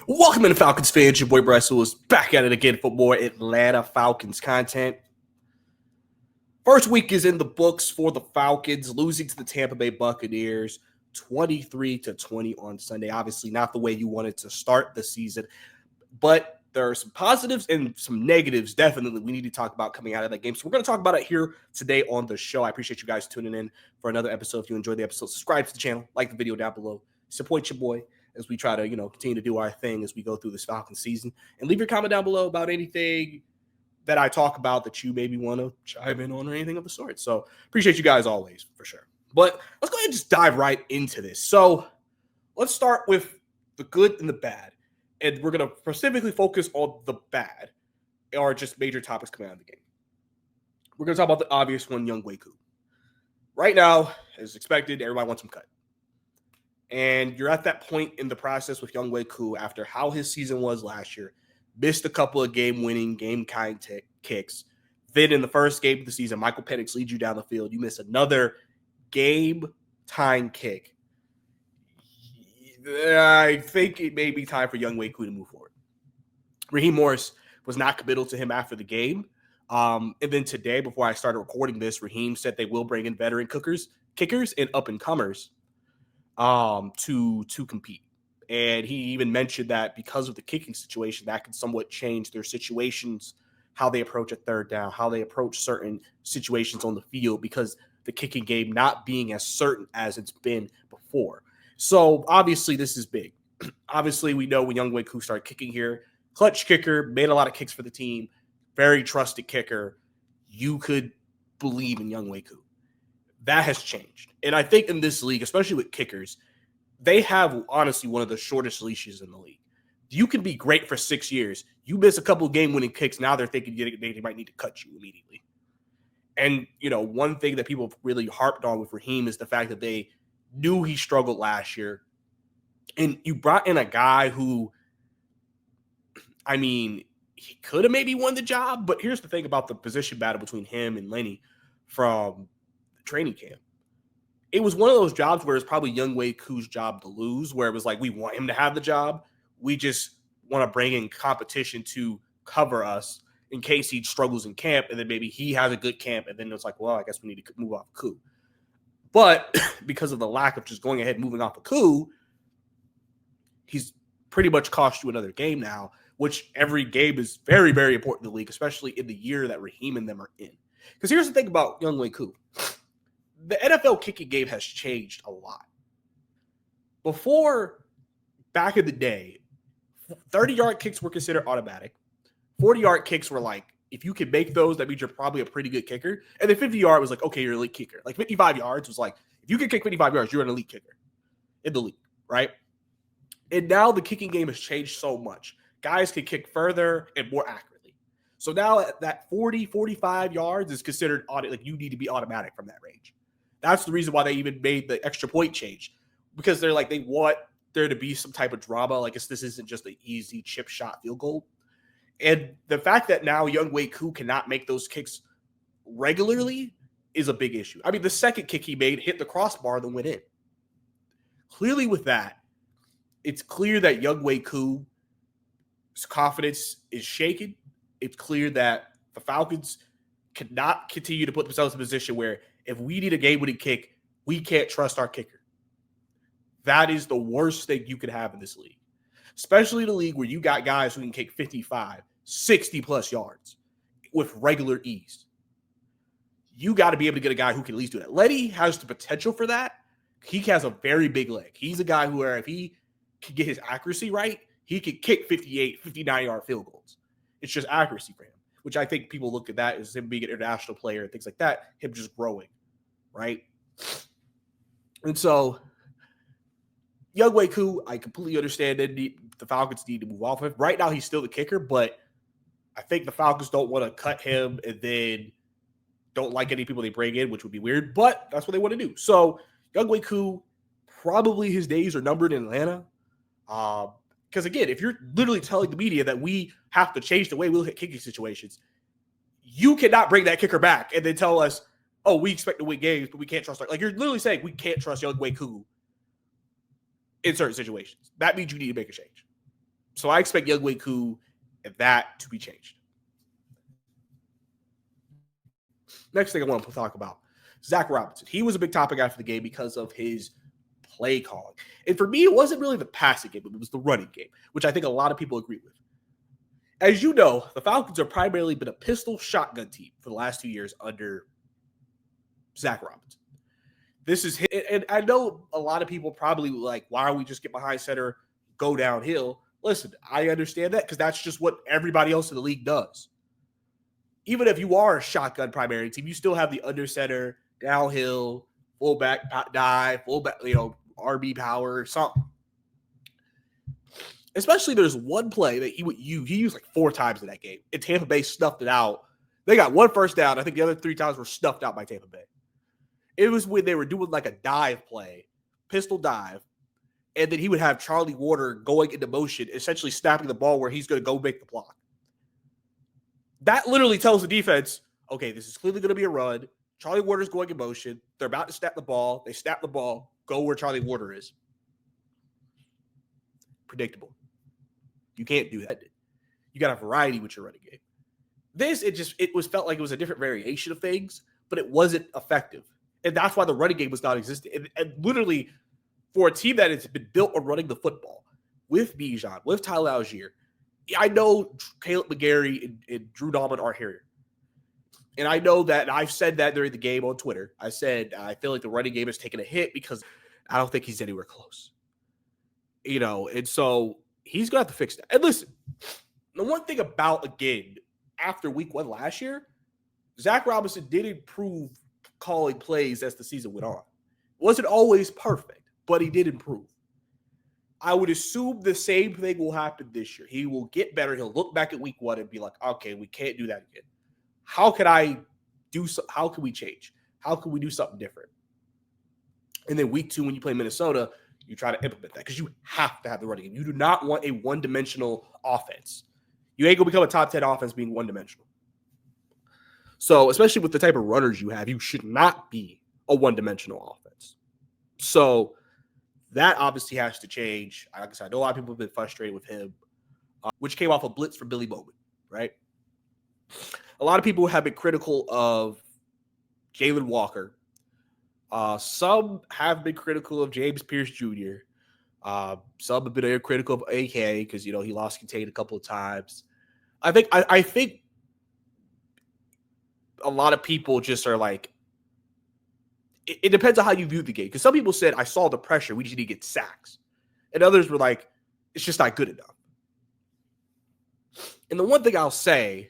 Welcome in, Falcons fans. Your boy Bryce is back at it again for more Atlanta Falcons content. First week is in the books for the Falcons, losing to the Tampa Bay Buccaneers 23-20 on Sunday. Obviously, not the way you wanted to start the season, but there are some positives and some negatives definitely we need to talk about coming out of that game. So we're going to talk about it here today on the show. I appreciate you guys tuning in for another episode. If you enjoyed the episode, subscribe to the channel, like the video down below, support your boy as we try to, continue to do our thing as we go through this Falcons season. And leave your comment down below about anything that I talk about that you maybe want to chime in on or anything of the sort. So appreciate you guys always, for sure. But let's go ahead and just dive right into this. So let's start with the good and the bad. And we're going to specifically focus on the bad, or just major topics coming out of the game. We're going to talk about the obvious one, Younghoe Koo. Right now, as expected, everybody wants him cut. And you're at that point in the process with Younghoe Koo after how his season was last year. Missed a couple of game-winning, game-kind kicks. Then in the first game of the season, Michael Penix leads you down the field. You miss another game-time kick. I think it may be time for Younghoe Koo to move forward. Raheem Morris was not committal to him after the game. And then today, before I started recording this, Raheem said they will bring in veteran kickers and up-and-comers to compete. And he even mentioned that because of the kicking situation, that could somewhat change their situations, how they approach a third down, how they approach certain situations on the field, because the kicking game not being as certain as it's been before. So obviously this is big. Obviously we know when Younghoe Koo started kicking here, clutch kicker, made a lot of kicks for the team, very trusted kicker. You could believe in Younghoe Koo. That has changed. And I think in this league, especially with kickers, they have honestly one of the shortest leashes in the league. You can be great for 6 years. You miss a couple game-winning kicks, now they're thinking they might need to cut you immediately. And, one thing that people have really harped on with Raheem is the fact that they knew he struggled last year. And you brought in a guy who, he could have maybe won the job, but here's the thing about the position battle between him and Lenny from training camp. It was one of those jobs where it's probably Younghoe Koo's job to lose, where it was like, we want him to have the job. We just want to bring in competition to cover us in case he struggles in camp, and then maybe he has a good camp, and then it's like, well, I guess we need to move off Koo. But because of the lack of just going ahead and moving off of Koo, he's pretty much cost you another game now, which every game is very, very important in the league, especially in the year that Raheem and them are in. Because here's the thing about Younghoe Koo. The NFL kicking game has changed a lot. Before, back in the day, 30-yard kicks were considered automatic. 40-yard kicks were like, if you can make those, that means you're probably a pretty good kicker. And then 50-yard was like, okay, you're an elite kicker. Like 55 yards was like, if you can kick 55 yards, you're an elite kicker in the league, right? And now the kicking game has changed so much. Guys can kick further and more accurately. So now that 40, 45 yards is considered like you need to be automatic from that range. That's the reason why they even made the extra point change, because they're like, they want there to be some type of drama. Like this isn't just an easy chip shot field goal. And the fact that now Younghoe Koo cannot make those kicks regularly is a big issue. The second kick he made hit the crossbar and went in. Clearly with that, it's clear that Younghoe Koo's confidence is shaken. It's clear that the Falcons cannot continue to put themselves in a position where if we need a game-winning kick, we can't trust our kicker. That is the worst thing you could have in this league, especially in a league where you got guys who can kick 55, 60-plus yards with regular ease. You got to be able to get a guy who can at least do that. Lenny has the potential for that. He has a very big leg. He's a guy who, if he can get his accuracy right, he can kick 58, 59-yard field goals. It's just accuracy for him, which I think people look at that as him being an international player and things like that, him just growing, right? And so Younghoe Koo, I completely understand that the Falcons need to move off of him. Right now, he's still the kicker, but I think the Falcons don't want to cut him and then don't like any people they bring in, which would be weird, but that's what they want to do. So Younghoe Koo, probably his days are numbered in Atlanta. Because again, if you're literally telling the media that we have to change the way we look at kicking situations, you cannot bring that kicker back and then tell us, oh, we expect to win games, but we can't trust. Like you're literally saying we can't trust Younghoe Koo in certain situations. That means you need to make a change. So I expect Younghoe Koo and that to be changed. Next thing I want to talk about, Zac Robinson. He was a big topic after the game because of his play calling. And for me, it wasn't really the passing game, but it was the running game, which I think a lot of people agree with. As you know, the Falcons have primarily been a pistol shotgun team for the last 2 years under Zac Robinson. This is, and I know a lot of people probably like, why don't we just get behind center, go downhill? Listen, I understand that because that's just what everybody else in the league does. Even if you are a shotgun primary team, you still have the under center, downhill, fullback dive, fullback, RB power, something. Especially there's one play that he used like 4 times in that game. And Tampa Bay snuffed it out. They got 1 first down. I think the other 3 times were snuffed out by Tampa Bay. It was when they were doing like a dive play, pistol dive, and then he would have Charlie Warner going into motion, essentially snapping the ball where he's going to go make the block. That literally tells the defense, okay, this is clearly going to be a run. Charlie Warner's going in motion. They're about to snap the ball. They snap the ball. Go where Charlie Warner is. Predictable. You can't do that. You got a variety with your running game. This, felt like it was a different variation of things, but it wasn't effective. And that's why the running game was non-existent. And literally, for a team that has been built on running the football with Bijan, with Tyler Algier, I know Caleb McGarry and Drew Dalman are here. And I know that, and I've said that during the game on Twitter. I said, I feel like the running game has taken a hit because I don't think he's anywhere close. And so he's going to have to fix that. And listen, the one thing about, again, after week 1 last year, Zac Robinson did improve calling plays as the season went on. Wasn't always perfect, but he did improve. I would assume the same thing will happen this year. He will get better. He'll look back at week 1 and be like, okay, we can't do that again. How can how can we change? How can we do something different? And then week 2, when you play Minnesota, you try to implement that because you have to have the running game. You do not want a one-dimensional offense. You ain't going to become a top 10 offense being one-dimensional. So, especially with the type of runners you have, you should not be a one-dimensional offense. So, that obviously has to change. Like I said, I know a lot of people have been frustrated with him, which came off a blitz from Billy Bowman, right? A lot of people have been critical of Jalen Walker. Some have been critical of James Pierce Jr. Some have been critical of AK because, he lost contain a couple of times. I think a lot of people just are like, it depends on how you view the game. Because some people said, I saw the pressure. We just need to get sacks. And others were like, it's just not good enough. And the one thing I'll say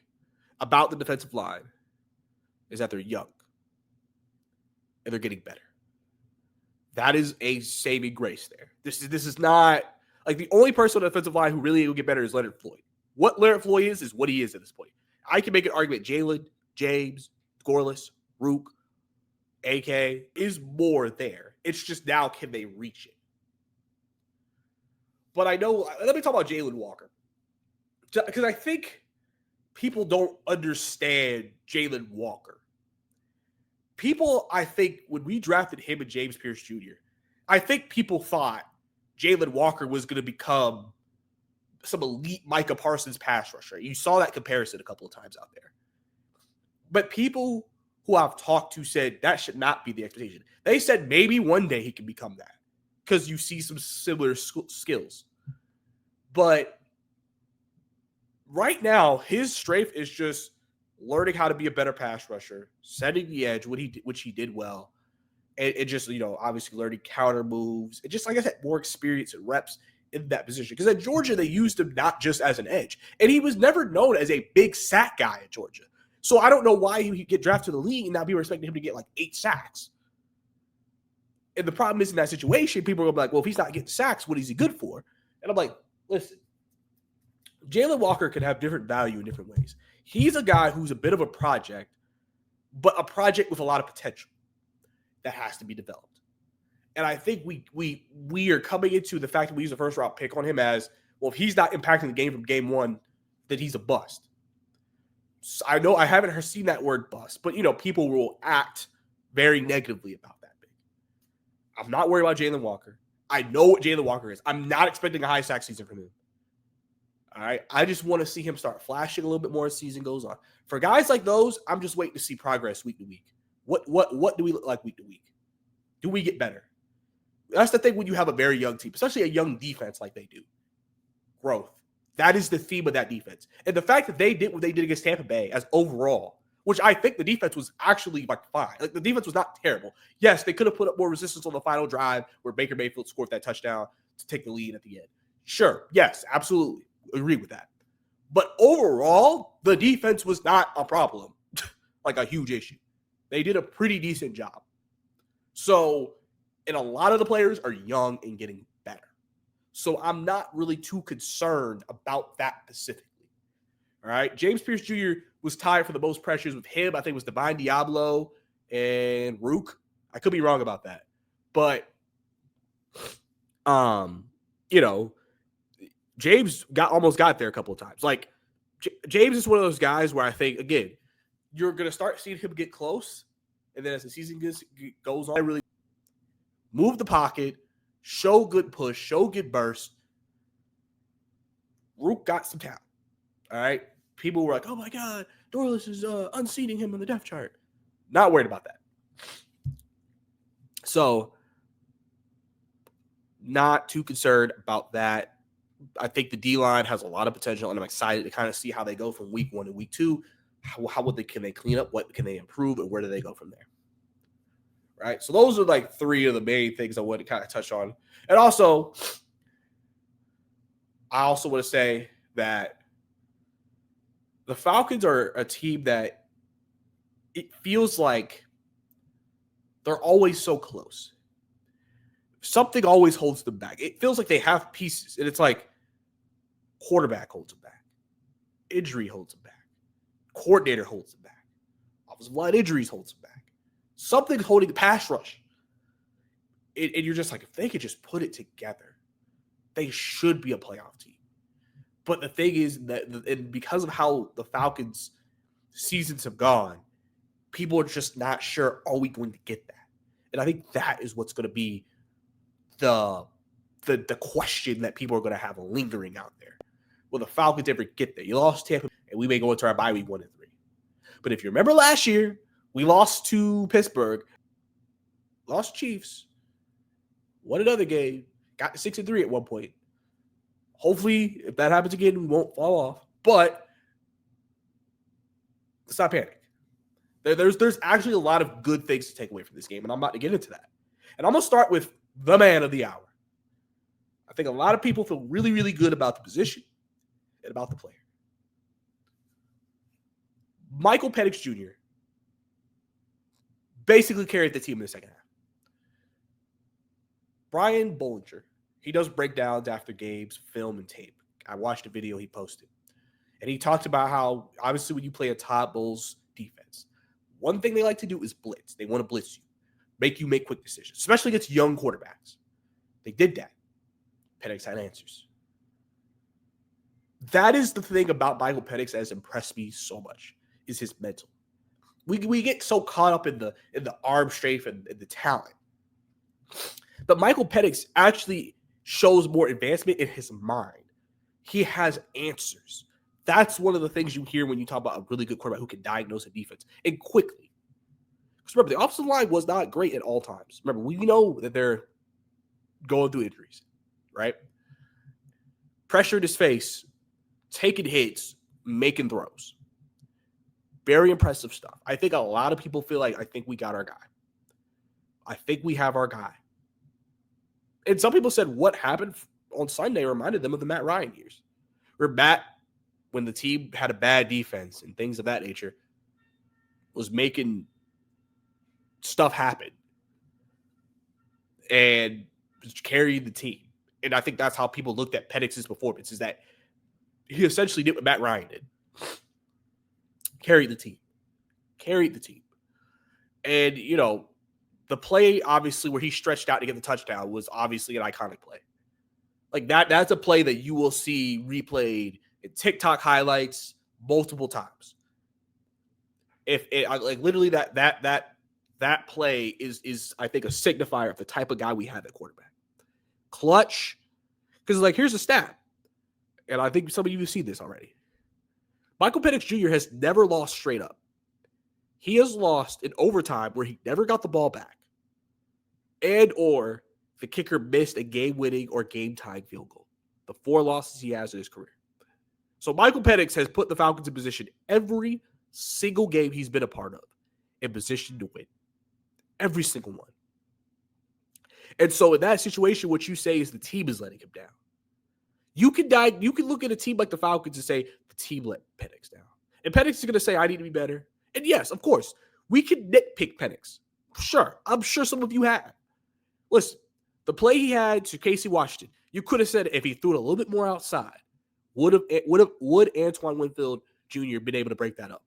about the defensive line is that they're young. And they're getting better. That is a saving grace there. This is not like the only person on the defensive line who really will get better is Leonard Floyd. What Leonard Floyd is what he is at this point. I can make an argument. Jalen, James, Gorliss, Rook, AK is more there. It's just now can they reach it? But I know, let me talk about Jalen Walker. Because I think people don't understand Jalen Walker. People, I think, when we drafted him and James Pierce Jr., I think people thought Jalen Walker was going to become some elite Micah Parsons pass rusher. You saw that comparison a couple of times out there. But people who I've talked to said that should not be the expectation. They said maybe one day he can become that because you see some similar skills. But right now, his strength is just learning how to be a better pass rusher, setting the edge, which he did well, and just, obviously learning counter moves. And just, like I said, more experience and reps in that position. Because at Georgia, they used him not just as an edge. And he was never known as a big sack guy at Georgia. So I don't know why he would get drafted to the league and now people are expecting him to get like 8 sacks. And the problem is in that situation, people are going to be like, well, if he's not getting sacks, what is he good for? And I'm like, listen, Jalen Walker could have different value in different ways. He's a guy who's a bit of a project, but a project with a lot of potential that has to be developed. And I think we are coming into the fact that we use a first round pick on him as, well, if he's not impacting the game from game 1, then he's a bust. So I know I haven't seen that word bust, but, people will act very negatively about that pick. I'm not worried about Jalen Walker. I know what Jalen Walker is. I'm not expecting a high sack season from him. All right. I just want to see him start flashing a little bit more as season goes on. For guys like those, I'm just waiting to see progress week to week. What do we look like week to week? Do we get better? That's the thing when you have a very young team, especially a young defense like they do. Growth. That is the theme of that defense. And the fact that they did what they did against Tampa Bay as overall, which I think the defense was actually like fine. Like the defense was not terrible. Yes, they could have put up more resistance on the final drive where Baker Mayfield scored that touchdown to take the lead at the end. Sure. Yes, absolutely. Agree with that. But overall, the defense was not a problem, like a huge issue. They did a pretty decent job. So, and a lot of the players are young and getting better. So I'm not really too concerned about that specifically. All right. James Pierce Jr. was tied for the most pressures with him. I think it was Divine Diablo and Rook. I could be wrong about that. But, you know, James almost got there a couple of times. Like, James is one of those guys where I think, again, you're going to start seeing him get close. And then as the season goes on, really move the pocket, show good push, show good burst. Rook got some talent. All right. People were like, oh my God, Dorless is unseating him on the depth chart. Not worried about that. So, not too concerned about that. I think the D-line has a lot of potential, and I'm excited to kind of see how they go from week 1 to week 2. Can they clean up? What can they improve? And where do they go from there? Right. So those are like 3 of the main things I want to kind of touch on. And also, I also want to say that the Falcons are a team that it feels like they're always so close. Something always holds them back. It feels like they have pieces, and it's like quarterback holds them back. Injury holds them back. Coordinator holds them back. Offensive line injuries holds them back. Something holding the pass rush. And you're just like, if they could just put it together, they should be a playoff team. But the thing is that and because of how the Falcons' seasons have gone, people are just not sure, are we going to get that? And I think that is what's going to be the question that people are going to have lingering out there. Will the Falcons ever get there? You lost Tampa, and we may go into our bye week 1-3. But if you remember last year, we lost to Pittsburgh, lost Chiefs, won another game, got to 6-3 at one point. Hopefully, if that happens again, we won't fall off. But let's not panic. There's actually a lot of good things to take away from this game, and I'm about to get into that. And I'm going to start with the man of the hour. I think a lot of people feel really, really good about the position and about the player. Michael Penix Jr. basically carried the team in the second half. Brian Bollinger, he does breakdowns after games, film, and tape. I watched a video he posted. And he talked about how, obviously, when you play a Todd Bowles defense, one thing they like to do is blitz. They want to blitz you, make you make quick decisions, especially against young quarterbacks. They did that. Penix had answers. That is the thing about Michael Penix that has impressed me so much, is his mental. We get so caught up in the arm strength and the talent. But Michael Penix actually shows more advancement in his mind. He has answers. That's one of the things you hear when you talk about a really good quarterback who can diagnose a defense and quickly. Because remember, the offensive line was not great at all times. Remember, we know that they're going through injuries, right? Pressure in his face, taking hits, making throws. Very impressive stuff. I think a lot of people feel like, I think we got our guy. I think we have our guy. And some people said what happened on Sunday reminded them of the Matt Ryan years. Where Matt, when the team had a bad defense and things of that nature, was making stuff happen and carried the team. And I think that's how people looked at Penix's performance, is that he essentially did what Matt Ryan did. Carried the team. And, you know, the play, obviously, where he stretched out to get the touchdown was obviously an iconic play. Like, that's a play that you will see replayed in TikTok highlights multiple times. Literally that play is I think a signifier of the type of guy we have at quarterback. Clutch. Because, like, here's a stat. and I think some of you have seen this already. Michael Penix Jr. has never lost straight up. He has lost in overtime where he never got the ball back, and or the kicker missed a game-winning or game-tying field goal. The 4 losses he has in his career. So Michael Penix has put the Falcons in position every single game he's been a part of, in position to win. Every single one. And so in that situation, what you say is the team is letting him down. You can look at a team like the Falcons and say the team let Penix down. And Penix is going to say, I need to be better. And yes, of course, we can nitpick Penix. Sure. I'm sure some of you have. Listen, the play he had to Casey Washington, you could have said if he threw it a little bit more outside, would Antoine Winfield Jr. been able to break that up?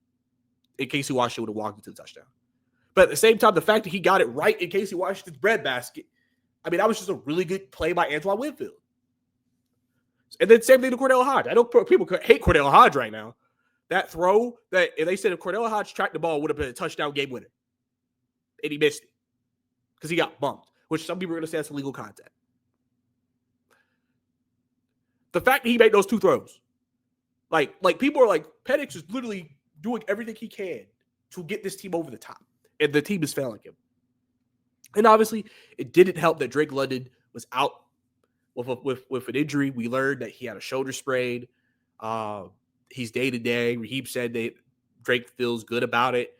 And Casey Washington would have walked into the touchdown. But at the same time, the fact that he got it right in Casey Washington's breadbasket, I mean, that was just a really good play by Antoine Winfield. And then same thing to Cordell Hodge. I know people hate Cordell Hodge right now. That throw, that if they said if Cordell Hodge tracked the ball, would have been a touchdown game winner. And he missed it. Because he got bumped, which some people are going to say that's illegal contact. The fact that he made those 2 throws. Like people are like, Penix is literally doing everything he can to get this team over the top. And the team is failing him. And obviously, it didn't help that Drake London was out with an injury. We learned that he had a shoulder sprain. He's day-to-day. Raheem said that Drake feels good about it.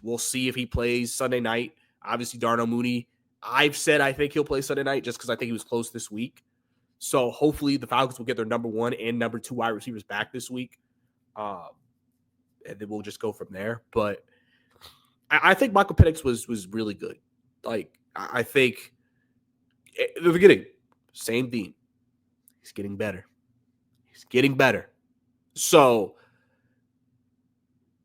We'll see if he plays Sunday night. Obviously, Darnell Mooney, I've said I think he'll play Sunday night just because I think he was close this week. So hopefully the Falcons will get their number 1 and number 2 wide receivers back this week. And then we'll just go from there. But I think Michael Penix was really good. Like, I think at the beginning, same theme. He's getting better. He's getting better. So,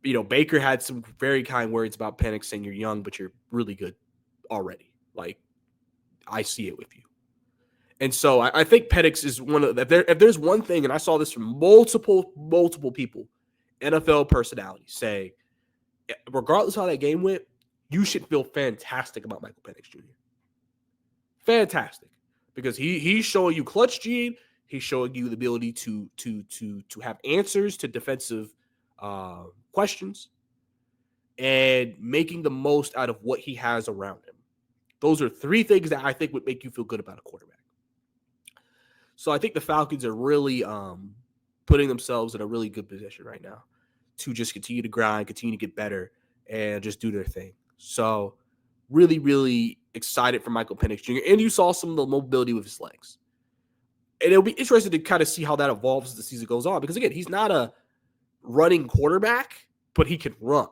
Baker had some very kind words about Penix, saying you're young, but you're really good already. Like, I see it with you. And so I think Penix is one of the, if there's one thing, and I saw this from multiple people, NFL personalities saying, regardless of how that game went, you should feel fantastic about Michael Penix Jr. Fantastic. Because he's showing you clutch gene. He's showing you the ability to have answers to defensive questions and making the most out of what he has around him. Those are 3 things that I think would make you feel good about a quarterback. So I think the Falcons are really putting themselves in a really good position right now to just continue to grind, continue to get better, and just do their thing. So really, really excited for Michael Penix Jr. And you saw some of the mobility with his legs. And it'll be interesting to kind of see how that evolves as the season goes on. Because, again, he's not a running quarterback, but he can run.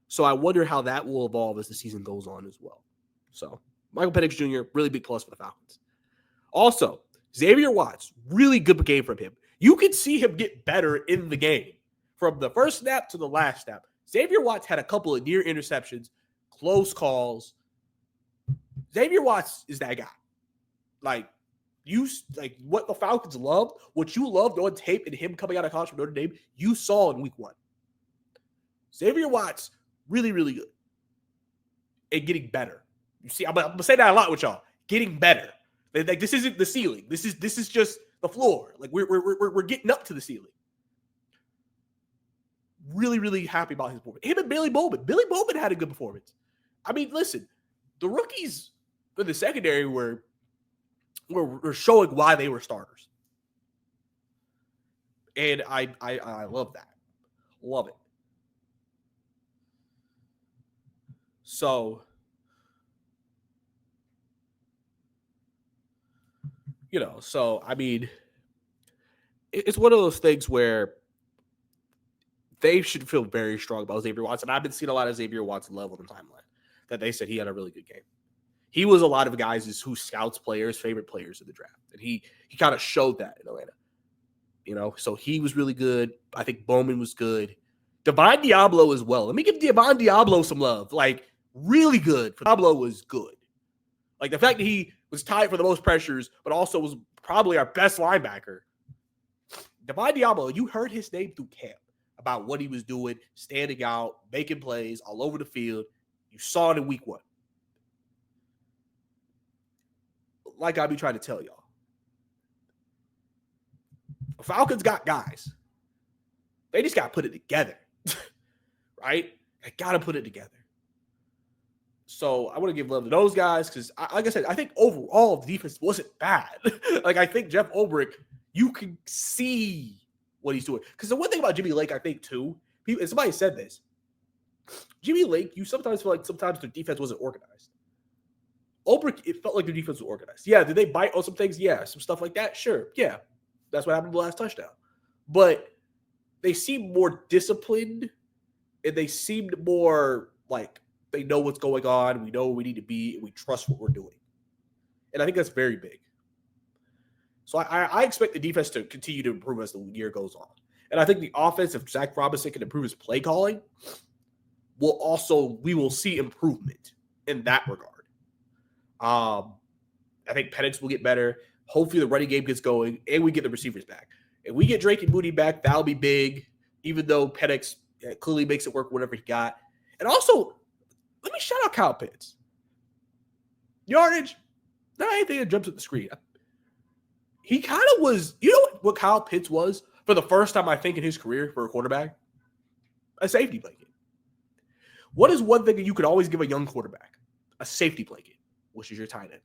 So I wonder how that will evolve as the season goes on as well. So Michael Penix Jr., really big plus for the Falcons. Also, Xavier Watts, really good game from him. You can see him get better in the game. From the first snap to the last snap. Xavier Watts had a couple of near interceptions, close calls. Xavier Watts is that guy. Like what the Falcons loved, what you loved on tape and him coming out of college from Notre Dame, you saw in week 1. Xavier Watts, really, really good. And getting better. You see, I'm going to say that a lot with y'all. Getting better. Like, this isn't the ceiling. This is just the floor. Like, we're getting up to the ceiling. Really, really happy about his performance. Him and Billy Bowman. Billy Bowman had a good performance. I mean, listen, the rookies in the secondary were showing why they were starters. And I love that. Love it. So, I mean, it's one of those things where they should feel very strong about Xavier Watts. And I've been seeing a lot of Xavier Watts love on the timeline that they said he had a really good game. He was a lot of guys who scouts players, favorite players in the draft. And he kind of showed that in Atlanta. So he was really good. I think Bowman was good. Divine Diablo as well. Let me give Divine Diablo some love. Like, really good. Diablo was good. Like, the fact that he was tied for the most pressures, but also was probably our best linebacker. Divine Diablo, you heard his name through camp about what he was doing, standing out, making plays all over the field. You saw it in week 1. Like I be trying to tell y'all. Falcons got guys. They just got to put it together, right? They got to put it together. So I want to give love to those guys because, like I said, I think overall the defense wasn't bad. Like, I think Jeff Ulbrich, you can see what he's doing. Because the one thing about Jimmy Lake, I think, too, and somebody said this, Jimmy Lake, you sometimes feel like sometimes their defense wasn't organized. Ulbrich, it felt like their defense was organized. Yeah, did they bite on some things? Yeah, some stuff like that? Sure, yeah. That's what happened to the last touchdown. But they seemed more disciplined, and they seemed more like they know what's going on. We know where we need to be, and we trust what we're doing. And I think that's very big. So I expect the defense to continue to improve as the year goes on. And I think the offense, if Zac Robinson can improve his play calling, we will see improvement in that regard. I think Penix will get better. Hopefully the running game gets going, and we get the receivers back. If we get Drake and Mooney back, that'll be big, even though Penix clearly makes it work whatever he got. And also, let me shout out Kyle Pitts. Yardage, not anything that jumps at the screen. He kind of was, you know what Kyle Pitts was for the first time, I think, in his career for a quarterback? A safety blanket. What is one thing that you could always give a young quarterback? A safety blanket, which is your tight end.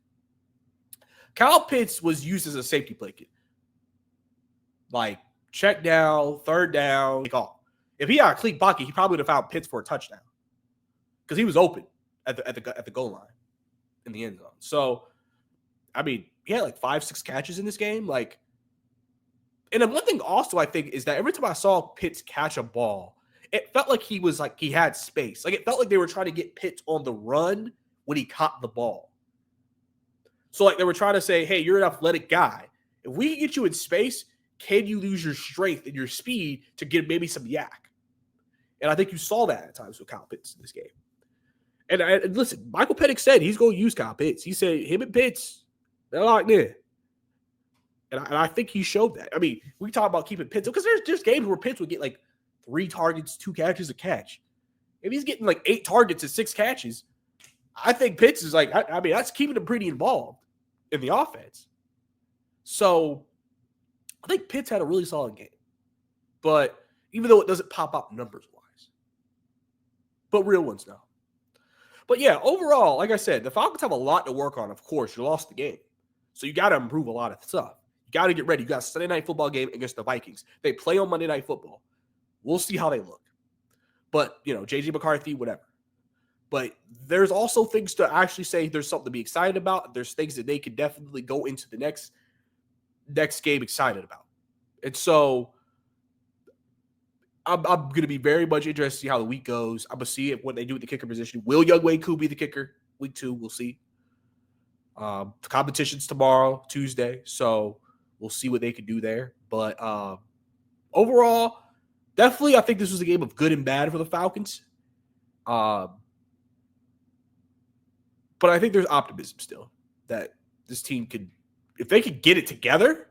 Kyle Pitts was used as a safety blanket. Like, check down, third down, take off. If he had a clean pocket, he probably would have found Pitts for a touchdown. Because he was open at the goal line in the end zone. So, I mean, he had like 5-6 catches in this game. Like, and then one thing also I think is that every time I saw Pitts catch a ball, it felt like he had space. Like, it felt like they were trying to get Pitts on the run when he caught the ball. So, like, they were trying to say, hey, you're an athletic guy. If we can get you in space, can you lose your strength and your speed to get maybe some yak? And I think you saw that at times with Kyle Pitts in this game. And listen, Michael Penix said he's going to use Kyle Pitts. He said him and Pitts, they're locked in. And I think he showed that. I mean, we talk about keeping Pitts, because there's just games where Pitts would get like 3 targets, 2 catches a catch. If he's getting like 8 targets and 6 catches, I think Pitts is like, I mean, that's keeping him pretty involved in the offense. So I think Pitts had a really solid game. But even though it doesn't pop out numbers-wise. But real ones now. But yeah, overall, like I said, the Falcons have a lot to work on. Of course, you lost the game. So you got to improve a lot of stuff. You got to get ready. You got a Sunday night football game against the Vikings. They play on Monday Night Football. We'll see how they look. But, you know, J.J. McCarthy, whatever. But there's also things to actually say there's something to be excited about. There's things that they could definitely go into the next game excited about. And so I'm going to be very much interested to see how the week goes. I'm going to see what they do with the kicker position. Will Younghoe Koo be the kicker? Week 2, we'll see. The competition's tomorrow, Tuesday. So we'll see what they can do there. But overall, definitely I think this was a game of good and bad for the Falcons. But I think there's optimism still that this team could, if they could get it together,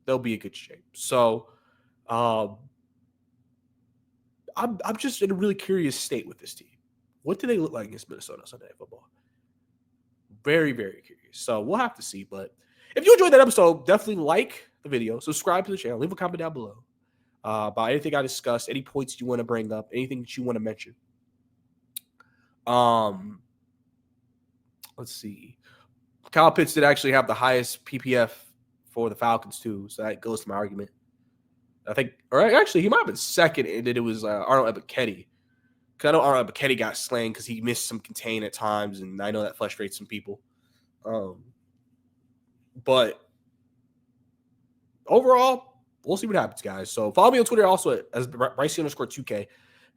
they'll be in good shape. So I'm just in a really curious state with this team. What do they look like against Minnesota Sunday Night Football? Very, very curious. So we'll have to see. But if you enjoyed that episode, definitely like the video, subscribe to the channel, leave a comment down below about anything I discussed, any points you want to bring up, anything that you want to mention. Let's see. Kyle Pitts did actually have the highest PPF for the Falcons too, so that goes to my argument. I think, or actually, he might have been second, and then it was Arnold Ebiketie. Because I know Arnold Ebiketie got slain because he missed some contain at times, and I know that frustrates some people. But overall, we'll see what happens, guys. So follow me on Twitter also as Ricey_2K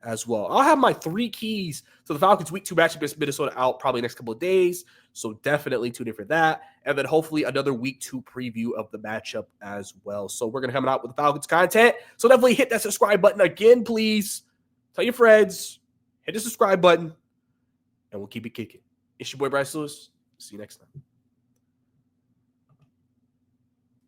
as well. I'll have my 3 keys to the Falcons Week 2 matchup against Minnesota out probably next couple of days. So definitely tune in for that. And then hopefully another Week 2 preview of the matchup as well. So we're going to come out with the Falcons content. So definitely hit that subscribe button again, please. Tell your friends. Hit the subscribe button. And we'll keep it kicking. It's your boy, Bryce Lewis. See you next time.